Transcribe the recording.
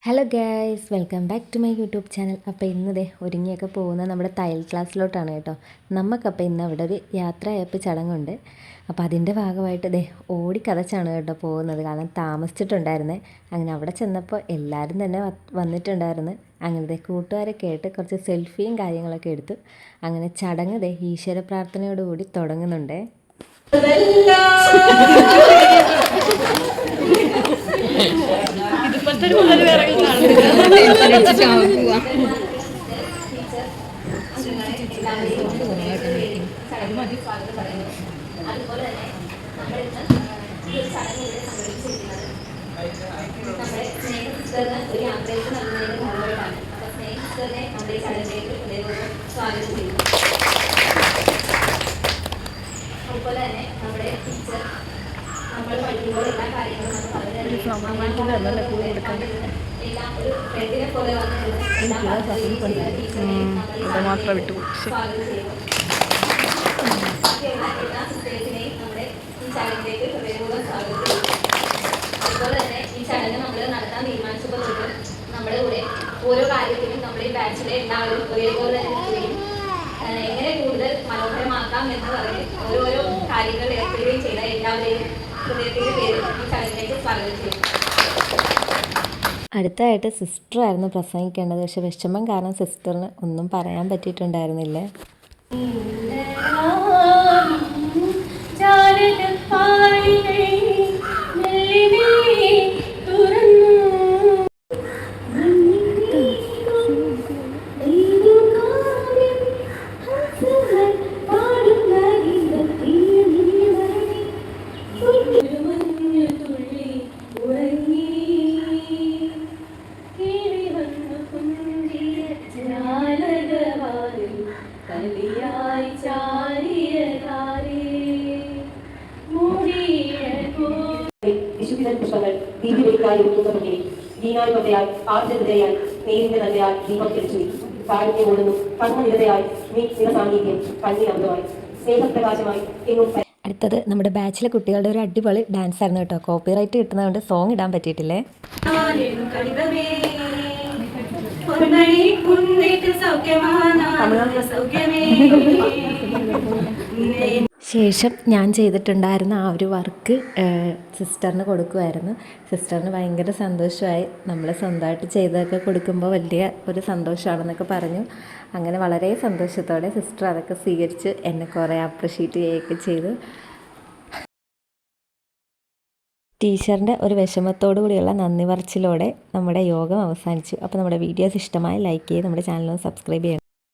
Hello guys, welcome back to my YouTube channel. അപ്പോൾ ഇന്ന് ഒരുങ്ങിയൊക്കെ പോകുന്നത് നമ്മുടെ തയ്യൽ ക്ലാസ്സിലോട്ടാണ് കേട്ടോ. നമുക്കപ്പോൾ ഇന്ന് അവിടെ ഒരു യാത്രയയപ്പ് ചടങ്ങുണ്ട്. അപ്പോൾ അതിൻ്റെ ഭാഗമായിട്ട് ഓടിക്കതച്ചാണ് കേട്ടോ പോകുന്നത്. കാരണം താമസിച്ചിട്ടുണ്ടായിരുന്നേ. അങ്ങനെ അവിടെ ചെന്നപ്പോൾ എല്ലാവരും തന്നെ വന്നിട്ടുണ്ടായിരുന്നു. അങ്ങനെ കൂട്ടുകാരെ കേട്ട് കുറച്ച് സെൽഫിയും കാര്യങ്ങളൊക്കെ എടുത്തു. അങ്ങനെ ചടങ്ങ് ഈശ്വര പ്രാർത്ഥനയോടുകൂടി തുടങ്ങുന്നുണ്ട്. അതുപോലെ തന്നെ നമ്മൾ ഇന്ന് ഈ ഒരു ചടങ്ങ് ഇവിടെ സംഘടിപ്പിച്ചിരിക്കുന്നത് നമ്മുടെ സ്നേഹ സിസ്റ്ററിന് ഒരു യാത്രയ്ക്ക് നൽകുന്നതിന് മുകളിലാണ്. അപ്പോൾ സ്നേഹ സിസ്റ്ററിനെ നമ്മുടെ ഈ ചടങ്ങിലേക്ക് ഇതേപോലെ സ്വാഗതം ചെയ്യുന്നു. അതുപോലെ തന്നെ നമ്മുടെ ടീച്ചർ നമ്മൾ പഠിക്കുമ്പോൾ എല്ലാ കാര്യങ്ങളും നമ്മൾ പറഞ്ഞു എല്ലാം ഒരു ഫ്രണ്ടിനെ പോലെ വന്ന് സ്വാഗതം ചെയ്യുന്നു. എല്ലാ സിസ്റ്റേഴ്സിനെയും നമ്മുടെ ഈ ചടങ്ങിലേക്ക് ഹൃദയപൂർവ്വം സ്വാഗതം ചെയ്യുന്നു. അതുപോലെ തന്നെ ഈ ചടങ്ങ് നമ്മൾ നടത്താൻ തീരുമാനിച്ചപ്പോൾ തൊട്ട് നമ്മുടെ കൂടെ ഓരോ കാര്യത്തിലും നമ്മുടെ ഈ ബാച്ചിലെ എല്ലാവരും ഒരേപോലെ തന്നെ നിൽക്കുകയും എങ്ങനെ കൂടുതൽ മനോഹരമാക്കാം എന്ന് പറഞ്ഞ് ഓരോരോ കാര്യങ്ങൾ ഏർപ്പെടുകയും ചെയ്ത എല്ലാവരെയും ഹൃദയത്തിൻ്റെ പേരിൽ ഈ ചടങ്ങിലേക്ക് സ്വാഗതം ചെയ്യുന്നു. അടുത്തതായിട്ട് സിസ്റ്ററായിരുന്നു പ്രസംഗിക്കേണ്ടത്. പക്ഷെ വിഷമം കാരണം സിസ്റ്ററിന് ഒന്നും പറയാൻ പറ്റിയിട്ടുണ്ടായിരുന്നില്ല. പുഷ്പങ്ങൾ ദീപിലേക്കായി ഒരുക്കുന്നവരെ ദീനാനുപതയാൽ ആർജനതയാൽ നേരിന്റെ നല്ലയാൽ ദീപം തെളിച്ചു കാരുണ്യമോടുന്നു കർമ്മനിരതയായി നീ നിറസാന്നിധ്യം കണ്ണിനമൃതമായി സ്നേഹപ്രകാശമായി എങ്ങും. അടുത്തത് നമ്മുടെ ബാച്ചിലെ കുട്ടികളുടെ ഒരു അടിപൊളി ഡാൻസ് ആയിരുന്നു കേട്ടോ. കോപ്പിറൈറ്റ് കിട്ടുന്നതുകൊണ്ട് സോങ് ഇടാൻ പറ്റിയിട്ടില്ലേ. ശേഷം ഞാൻ ചെയ്തിട്ടുണ്ടായിരുന്ന ആ ഒരു വർക്ക് സിസ്റ്ററിന് കൊടുക്കുമായിരുന്നു. സിസ്റ്ററിന് ഭയങ്കര സന്തോഷമായി. നമ്മൾ സ്വന്തമായിട്ട് ചെയ്തൊക്കെ കൊടുക്കുമ്പോൾ വലിയ ഒരു സന്തോഷമാണെന്നൊക്കെ പറഞ്ഞു. അങ്ങനെ വളരെ സന്തോഷത്തോടെ സിസ്റ്റർ അതൊക്കെ സ്വീകരിച്ച് എന്നെ കുറേ അപ്രിഷ്യേറ്റ് ചെയ്യുകയൊക്കെ ചെയ്തു. ടീച്ചറിൻ്റെ ഒരു വിഷമത്തോടു കൂടിയുള്ള നന്ദി പറച്ചിലോടെ നമ്മുടെ യോഗം അവസാനിച്ചു. അപ്പോൾ നമ്മുടെ വീഡിയോസ് ഇഷ്ടമായി ലൈക്ക് ചെയ്ത് നമ്മുടെ ചാനൽ സബ്സ്ക്രൈബ് ചെയ്യണം.